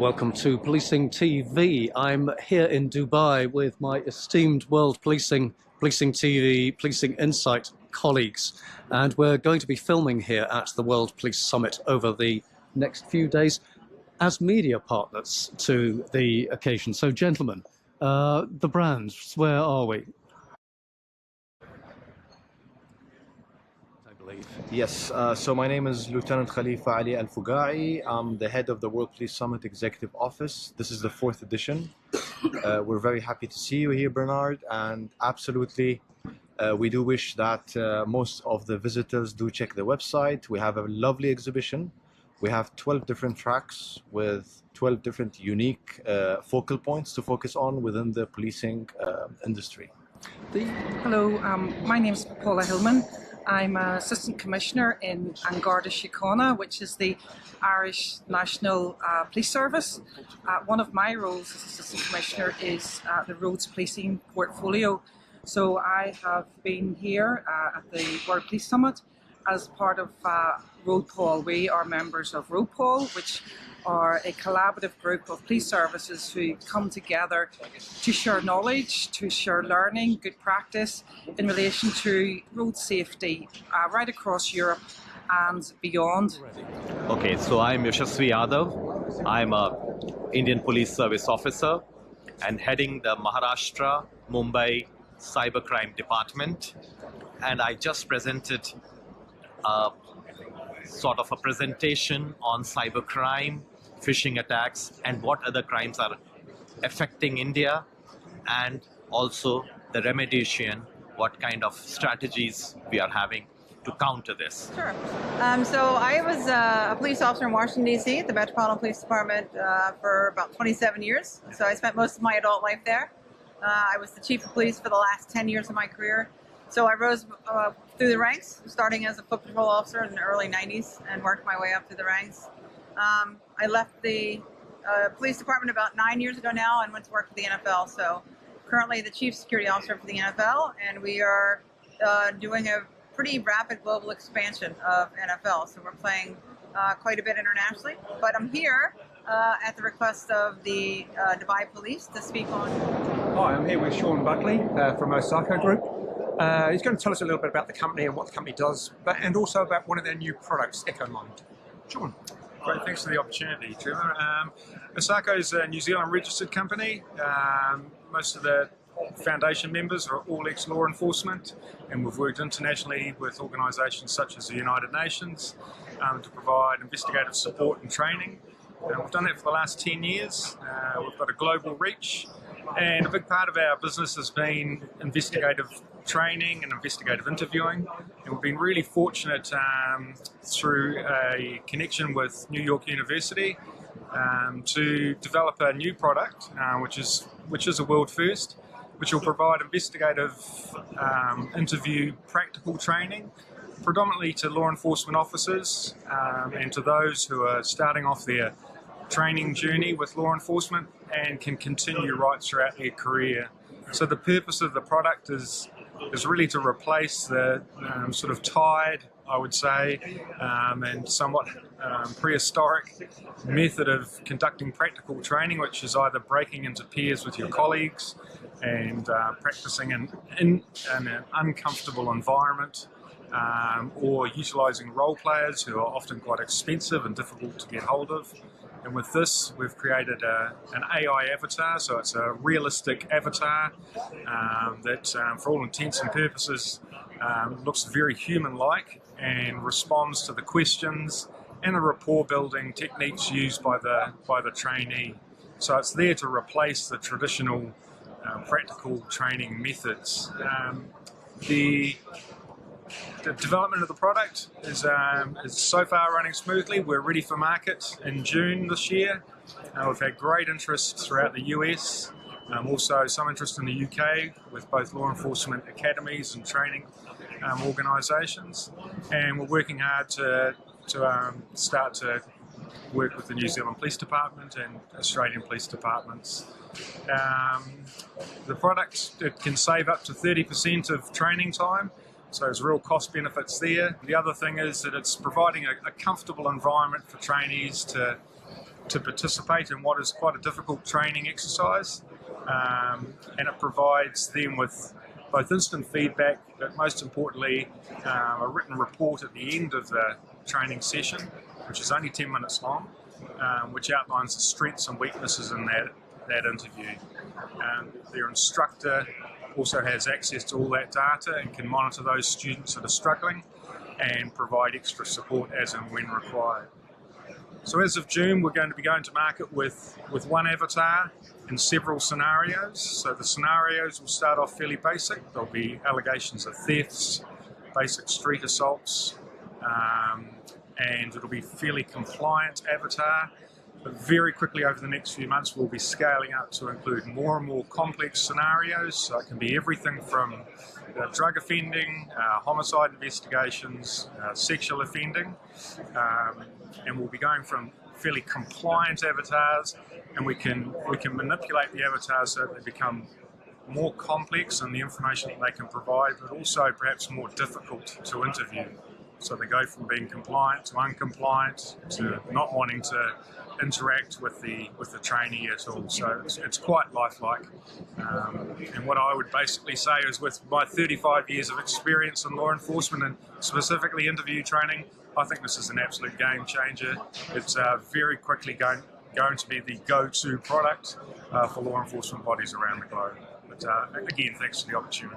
welcome to Policing TV. I'm here in Dubai with my esteemed World Policing TV, Policing Insight colleagues, and we're going to be filming here at the World Police Summit over the next few days as media partners to the occasion. So, gentlemen, the brands, where are we? Yes, so my name is Lieutenant Khalifa Ali Al-Fuga'i. I'm the head of the World Police Summit Executive Office. This is the 4th edition. We're very happy to see you here, Bernard, and absolutely we do wish that most of the visitors do check the website. We have a lovely exhibition. We have 12 different tracks with 12 different unique focal points to focus on within the policing industry. Hello, my name is Paula Hillman. I'm an Assistant Commissioner in An Garda Síochána, which is the Irish National Police Service. One of my roles as Assistant Commissioner is the Roads Policing portfolio. So I have been here at the World Police Summit as part of RoadPol. We are members of RoadPol, which are a collaborative group of police services who come together to share knowledge, to share learning, good practice in relation to road safety right across Europe and beyond. Okay, so I'm Yashasvi Yadav. I'm an Indian Police Service officer and heading the Maharashtra, Mumbai Cybercrime Department. And I just presented sort of a presentation on cybercrime, phishing attacks, and what other crimes are affecting India, and also the remediation, what kind of strategies we are having to counter this. Sure. So I was a police officer in Washington, D.C. at the Metropolitan Police Department for about 27 years. So I spent most of my adult life there. I was the chief of police for the last 10 years of my career. So I rose through the ranks, starting as a foot patrol officer in the early 90s and worked my way up through the ranks. I left the police department about 9 years ago now and went to work for the NFL. So currently the chief security officer for the NFL, and we are doing a pretty rapid global expansion of NFL. So we're playing quite a bit internationally. But I'm here at the request of the Dubai Police to speak on. Hi, I'm here with Sean Buckley from OSACO Group. He's going to tell us a little bit about the company and what the company does, and also about one of their new products, Echomind. Sean. Great, thanks for the opportunity, Trevor. OSACO is a New Zealand registered company. Most of the foundation members are all ex-law enforcement, and we've worked internationally with organisations such as the United Nations to provide investigative support and training. We've done that for the last 10 years. We've got a global reach, and a big part of our business has been investigative training and investigative interviewing, and we've been really fortunate through a connection with New York University to develop a new product which is a world first, which will provide investigative interview practical training predominantly to law enforcement officers and to those who are starting off their training journey with law enforcement and can continue right throughout their career. So the purpose of the product is really to replace the sort of tired, I would say, and somewhat prehistoric method of conducting practical training, which is either breaking into pairs with your colleagues and practicing in an uncomfortable environment, or utilising role players who are often quite expensive and difficult to get hold of. And with this, we've created an AI avatar, so it's a realistic avatar that, for all intents and purposes, looks very human-like and responds to the questions and the rapport-building techniques used by the trainee. So it's there to replace the traditional practical training methods. The development of the product is so far running smoothly. We're ready for market in June this year. We've had great interest throughout the US, also some interest in the UK with both law enforcement academies and training organisations, and we're working hard to start to work with the New Zealand Police Department and Australian Police Departments. The product, it can save up to 30% of training time, so there's real cost benefits there. The other thing is that it's providing a comfortable environment for trainees to to participate in what is quite a difficult training exercise, and it provides them with both instant feedback, but most importantly, a written report at the end of the training session, which is only 10 minutes long, which outlines the strengths and weaknesses in that interview. Their instructor also has access to all that data and can monitor those students that are struggling and provide extra support as and when required. So as of June, we're going to be going to market with one avatar in several scenarios. So the scenarios will start off fairly basic. There'll be allegations of thefts, basic street assaults, and it'll be fairly compliant avatar. But very quickly over the next few months, we'll be scaling up to include more and more complex scenarios. So it can be everything from drug offending, homicide investigations, sexual offending, and we'll be going from fairly compliant avatars, and we can manipulate the avatars so that they become more complex in the information that they can provide, but also perhaps more difficult to interview. So they go from being compliant to uncompliant to not wanting to interact with the trainee at all. So it's quite lifelike. And what I would basically say is, with my 35 years of experience in law enforcement and specifically interview training, I think this is an absolute game changer. It's very quickly going to be the go-to product for law enforcement bodies around the globe. But again, thanks for the opportunity.